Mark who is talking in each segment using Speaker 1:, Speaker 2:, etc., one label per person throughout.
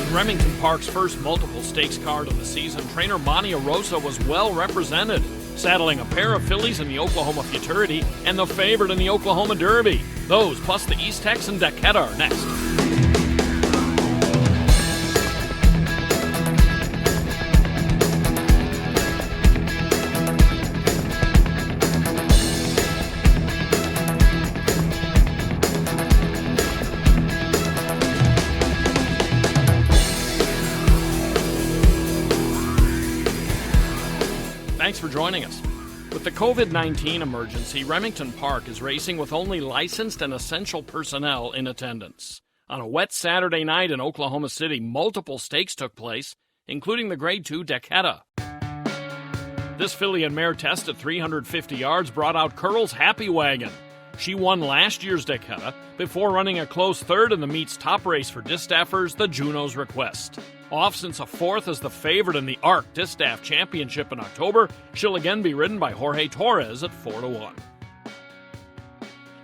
Speaker 1: In Remington Park's first multiple stakes card of the season, trainer Mania Rosa was well represented, saddling a pair of fillies in the Oklahoma Futurity and the favorite in the Oklahoma Derby. Those, plus the East Texan Dequetta, are next. Thanks for joining us. With the COVID-19 emergency, Remington Park is racing with only licensed and essential personnel in attendance. On a wet Saturday night in Oklahoma City, multiple stakes took place, including the Grade 2 Dequetta. This filly and mare test at 350 yards brought out Curl's Happy Wagon. She won last year's Dequetta before running a close third in the meet's top race for distaffers, the Juno's Request. Off since a fourth as the favorite in the ARC Distaff Championship in October, she'll again be ridden by Jorge Torres at 4-1.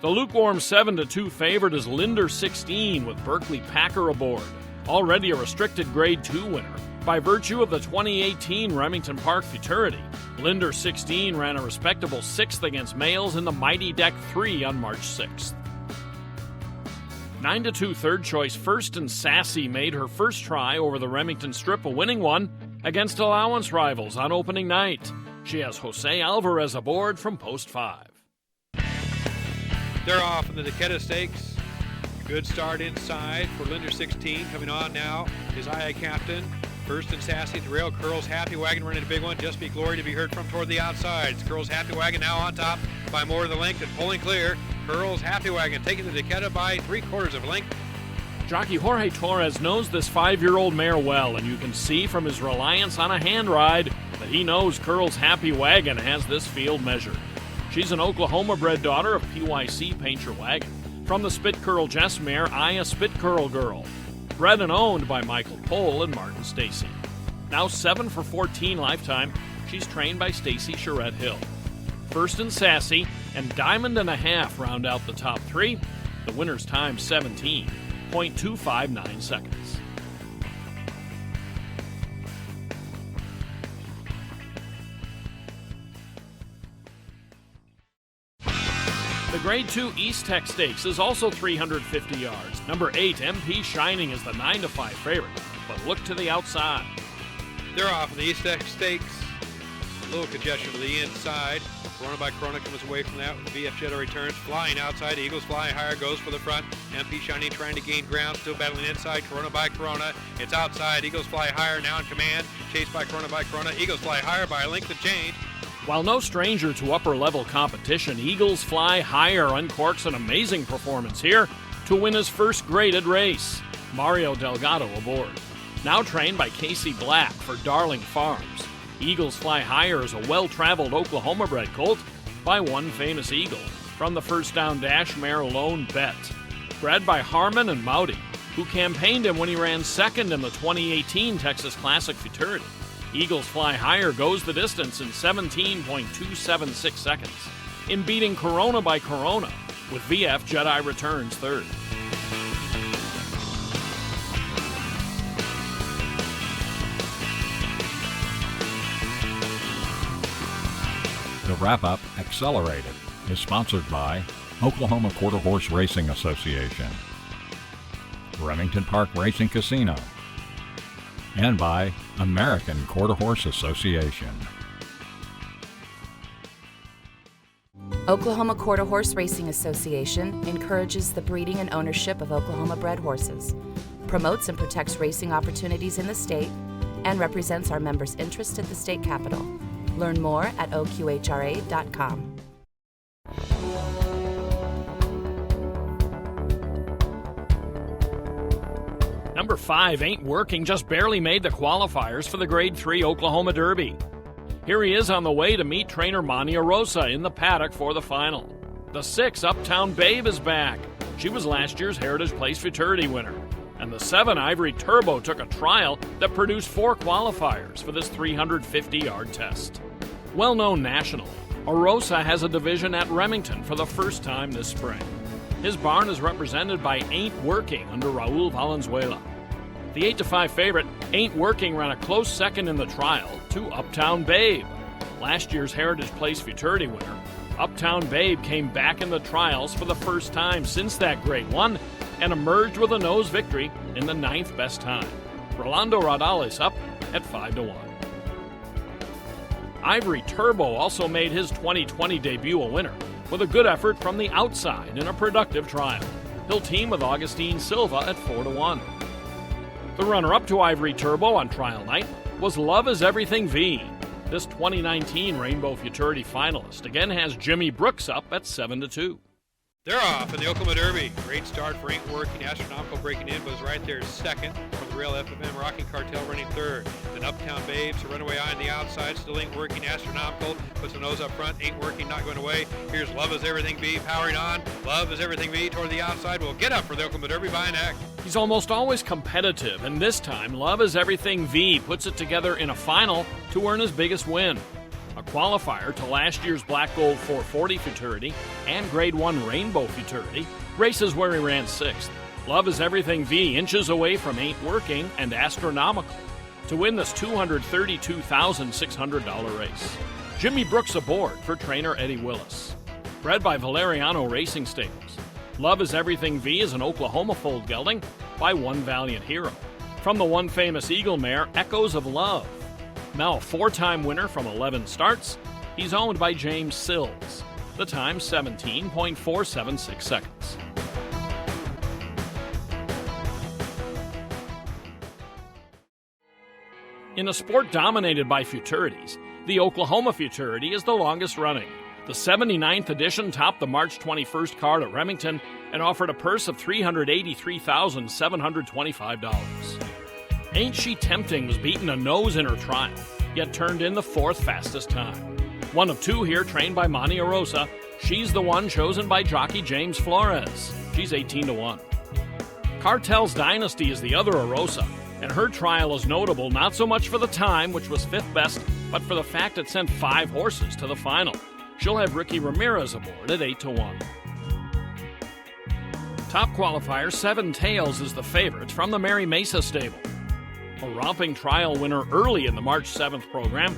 Speaker 1: The lukewarm 7-2 favorite is Linder 16 with Berkeley Packer aboard, already a restricted Grade 2 winner. By virtue of the 2018 Remington Park Futurity, Linder 16 ran a respectable 6th against males in the Mighty Deck 3 on March 6th. 9-2 third choice First and Sassy made her first try over the Remington Strip a winning one against allowance rivals on opening night. She has Jose Alvarez aboard from post 5.
Speaker 2: They're off in the Dequetta Stakes. Good start inside for Linder 16. Coming on now is IA Captain. First and Sassy at the rail. Curl's Happy Wagon running a big one. Just Be Glory to be heard from toward the outside. It's Curl's Happy Wagon now on top by more of the length and pulling clear. Curl's Happy Wagon taking the Dequetta by 3/4 of a length.
Speaker 1: Jockey Jorge Torres knows this 5-year-old mare well, and you can see from his reliance on a hand ride that he knows Curl's Happy Wagon has this field measured. She's an Oklahoma-bred daughter of PYC Paint Your Wagon. From the Spit Curl Jess mare, Aya Spit Curl Girl. Bred and owned by Michael Pohl and Martin Stacy. Now 7 for 14 lifetime, she's trained by Stacy Charette Hill. First and Sassy and Diamond and a Half round out the top 3. The winner's time 17.259 seconds. The Grade 2 East Tech Stakes is also 350 yards. Number 8, MP Shining, is the 9-5 favorite, but look to the outside.
Speaker 2: They're off in the East Tech Stakes. A little congestion to the inside. Corona by Corona comes away from that. VF Jetta returns, flying outside. Eagles Fly Higher goes for the front. MP Shining trying to gain ground, still battling inside. Corona by Corona. It's outside. Eagles Fly Higher now in command. Chased by Corona by Corona. Eagles Fly Higher by a length of change.
Speaker 1: While no stranger to upper-level competition, Eagles Fly Higher uncorks an amazing performance here to win his first graded race. Mario Delgado aboard. Now trained by Casey Black for Darling Farms. Eagles Fly Higher is a well-traveled Oklahoma-bred colt by One Famous Eagle from the First Down Dash mare Lone Bet. Bred by Harmon and Mowdy, who campaigned him when he ran second in the 2018 Texas Classic Futurity. Eagles Fly Higher goes the distance in 17.276 seconds in beating Corona by Corona, with VF Jedi returns third.
Speaker 3: The wrap-up, Accelerated, is sponsored by Oklahoma Quarter Horse Racing Association, Remington Park Racing Casino, and by American Quarter Horse Association.
Speaker 4: Oklahoma Quarter Horse Racing Association encourages the breeding and ownership of Oklahoma-bred horses, promotes and protects racing opportunities in the state, and represents our members' interest at the state capitol. Learn more at oqhra.com.
Speaker 1: Number 5 Ain't Working just barely made the qualifiers for the Grade 3 Oklahoma Derby. Here he is on the way to meet trainer Mania Rosa in the paddock for the final. The 6 Uptown Babe is back. She was last year's Heritage Place Futurity winner. And the 7 Ivory Turbo took a trial that produced 4 qualifiers for this 350-yard test. Well known nationally, Arosa has a division at Remington for the first time this spring. His barn is represented by Ain't Working under Raul Valenzuela. The 8-5 favorite, Ain't Working, ran a close second in the trial to Uptown Babe. Last year's Heritage Place Futurity winner, Uptown Babe came back in the trials for the first time since that Grade 1 and emerged with a nose victory in the 9th best time. Rolando Rodales up at 5-1. Ivory Turbo also made his 2020 debut a winner with a good effort from the outside in a productive trial. He'll team with Augustine Silva at 4-1. The runner-up to Ivory Turbo on trial night was Love Is Everything V. This 2019 Rainbow Futurity finalist again has Jimmy Brooks up at 7-2.
Speaker 2: They're off in the Oklahoma Derby. Great start for Ain't Working. Astronomical breaking in, was right there second. From the Rail FFM, Rocking Cartel running third. Then Uptown Babes, a runaway eye on the outside. Still Ain't Working. Astronomical puts the nose up front. Ain't Working, not going away. Here's Love Is Everything B powering on. Love Is Everything B toward the outside. Will get up for the Oklahoma Derby by a neck.
Speaker 1: He's almost always competitive, and this time Love Is Everything V puts it together in a final to earn his biggest win. A qualifier to last year's Black Gold 440 Futurity and Grade 1 Rainbow Futurity, races where he ran 6th. Love Is Everything V inches away from Ain't Working and Astronomical to win this $232,600 race. Jimmy Brooks aboard for trainer Eddie Willis. Bred by Valeriano Racing Stables, Love Is Everything V is an Oklahoma foaled gelding by One Valiant Hero. From the One Famous Eagle mare, Echoes of Love. Now a 4-time winner from 11 starts, he's owned by James Sills. The time, 17.476 seconds. In a sport dominated by futurities, the Oklahoma Futurity is the longest running. The 79th edition topped the March 21st card at Remington and offered a purse of $383,725. Ain't She Tempting was beaten a nose in her trial, yet turned in the 4th fastest time. One of 2 here, trained by Monte Arosa. She's the one chosen by jockey James Flores. She's 18-1. Cartel's Dynasty is the other Arosa, and her trial is notable not so much for the time, which was 5th best, but for the fact it sent 5 horses to the final. She'll have Ricky Ramirez aboard at 8-1. Top qualifier, 7 Tails is the favorite from the Mary Mesa stable. A romping trial winner early in the March 7th program,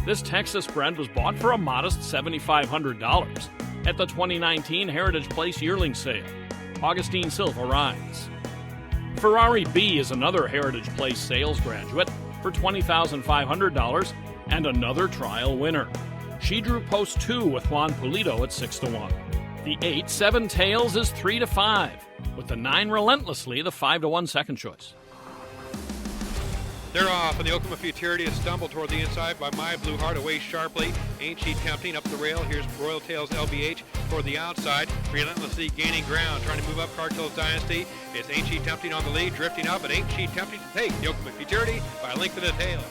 Speaker 1: this Texas bred was bought for a modest $7,500 at the 2019 Heritage Place yearling sale. Augustine Silva rides. Ferrari B is another Heritage Place sales graduate for $20,500 and another trial winner. She drew post 2 with Juan Pulido at 6-1. The 8, 7 Tails is 3-5, with the 9 Relentlessly the 5-1 second choice.
Speaker 2: They're off, and the Oklahoma Futurity is stumbled toward the inside by My Blue Heart, away sharply. Ain't She Tempting up the rail. Here's Royal Tails LBH toward the outside, relentlessly gaining ground, trying to move up Cartel's Dynasty. It's Ain't She Tempting on the lead, drifting up, and Ain't She Tempting to take the Oklahoma Futurity by a length of the tail.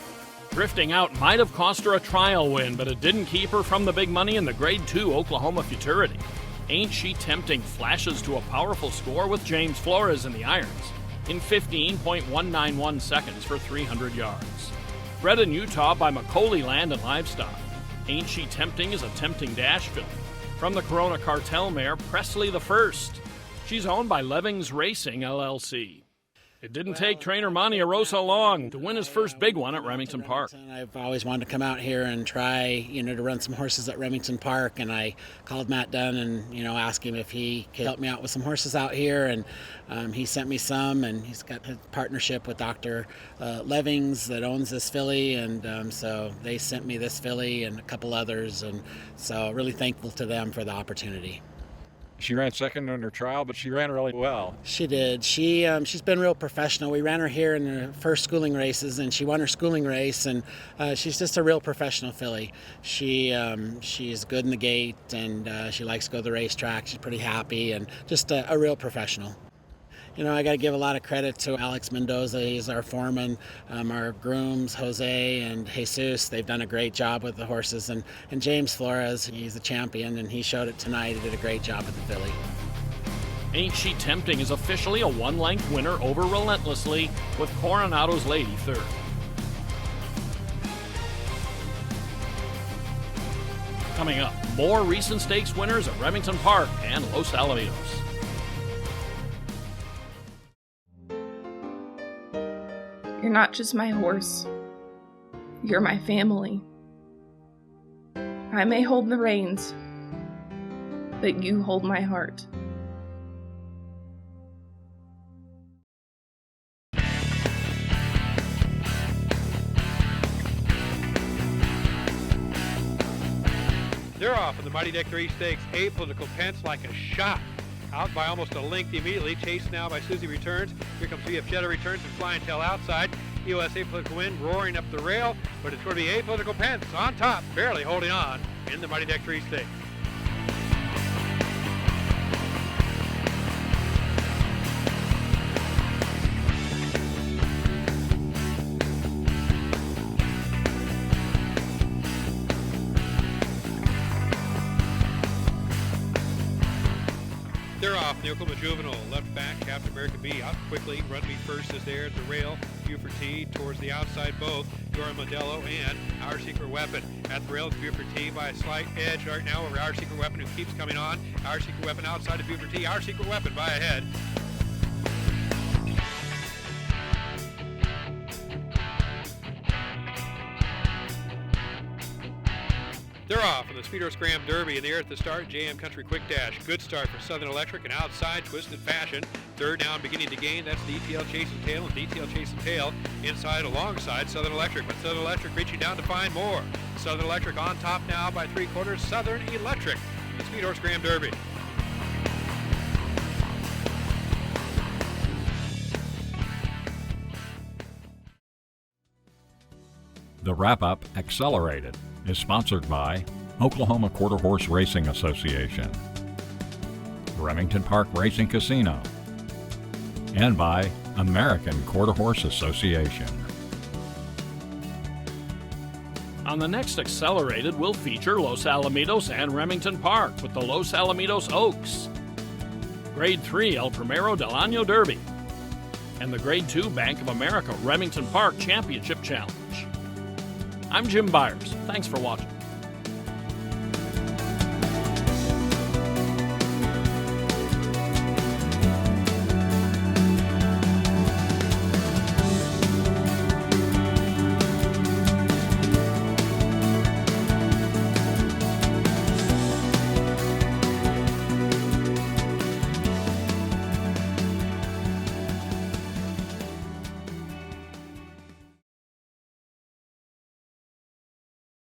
Speaker 1: Drifting out might have cost her a trial win, but it didn't keep her from the big money in the Grade 2 Oklahoma Futurity. Ain't She Tempting flashes to a powerful score with James Flores in the irons in 15.191 seconds for 300 yards. Bred in Utah by Macaulay Land and Livestock, Ain't She Tempting is a tempting dash filly from the Corona Cartel mare Presley the First. She's owned by Levings Racing, LLC. It didn't take trainer Monte Arosa long to win his first big one at Remington Park.
Speaker 5: I've always wanted to come out here and try, to run some horses at Remington Park, and I called Matt Dunn and, asked him if he could help me out with some horses out here, and he sent me some, and he's got a partnership with Dr. Levings that owns this filly, and so they sent me this filly and a couple others, and so really thankful to them for the opportunity.
Speaker 3: She ran second in her trial, but she ran really well.
Speaker 5: She did. She's been real professional. We ran her here in the first schooling races, and she won her schooling race, and she's just a real professional filly. She's good in the gate, and she likes to go to the racetrack. She's pretty happy, and just a real professional. I got to give a lot of credit to Alex Mendoza. He's our foreman, our grooms, Jose and Jesus. They've done a great job with the horses. And James Flores, he's a champion, and he showed it tonight. He did a great job with the filly.
Speaker 1: Ain't She Tempting is officially a one-length winner over Relentlessly with Coronado's Lady third. Coming up, more recent stakes winners at Remington Park and Los Alamitos.
Speaker 6: You're not just my horse. You're my family. I may hold the reins, but you hold my heart.
Speaker 2: They're off in the Mighty Deck 3 Stakes. Apolitical Pence like a shot. Out by almost a length immediately. Chased now by Susie Returns. Here comes VF Jetta Returns and Flying Tail outside. EOS Apolitical Wind roaring up the rail, but it's going to be Apolitical Pence on top, barely holding on in the Mighty Deck 3 Stakes. They're off. The Oklahoma Juvenile, left back, Captain American B, out quickly. Run Me First is there at the rail. Buford T towards the outside both. Dora Modelo and Our Secret Weapon. At the rail, it's Buford T by a slight edge right now over Our Secret Weapon, who keeps coming on. Our Secret Weapon outside of Buford T. Our Secret Weapon by a head. They're off in the Speed Horse Graham Derby, and they're at the start. JM Country Quick Dash. Good start for Southern Electric, and outside Twisted Fashion. Third down, beginning to gain. That's DTL Chasing Tail, and DTL Chasing Tail inside alongside Southern Electric. But Southern Electric reaching down to find more. Southern Electric on top now by 3/4. Southern Electric, the Speed Horse Graham Derby.
Speaker 3: The wrap-up, Accelerated, is sponsored by Oklahoma Quarter Horse Racing Association, Remington Park Racing Casino, and by American Quarter Horse Association.
Speaker 1: On the next Accelerated, we'll feature Los Alamitos and Remington Park with the Los Alamitos Oaks, Grade 3 El Primero del Año Derby, and the Grade 2 Bank of America Remington Park Championship Challenge. I'm Jim Byers. Thanks for watching.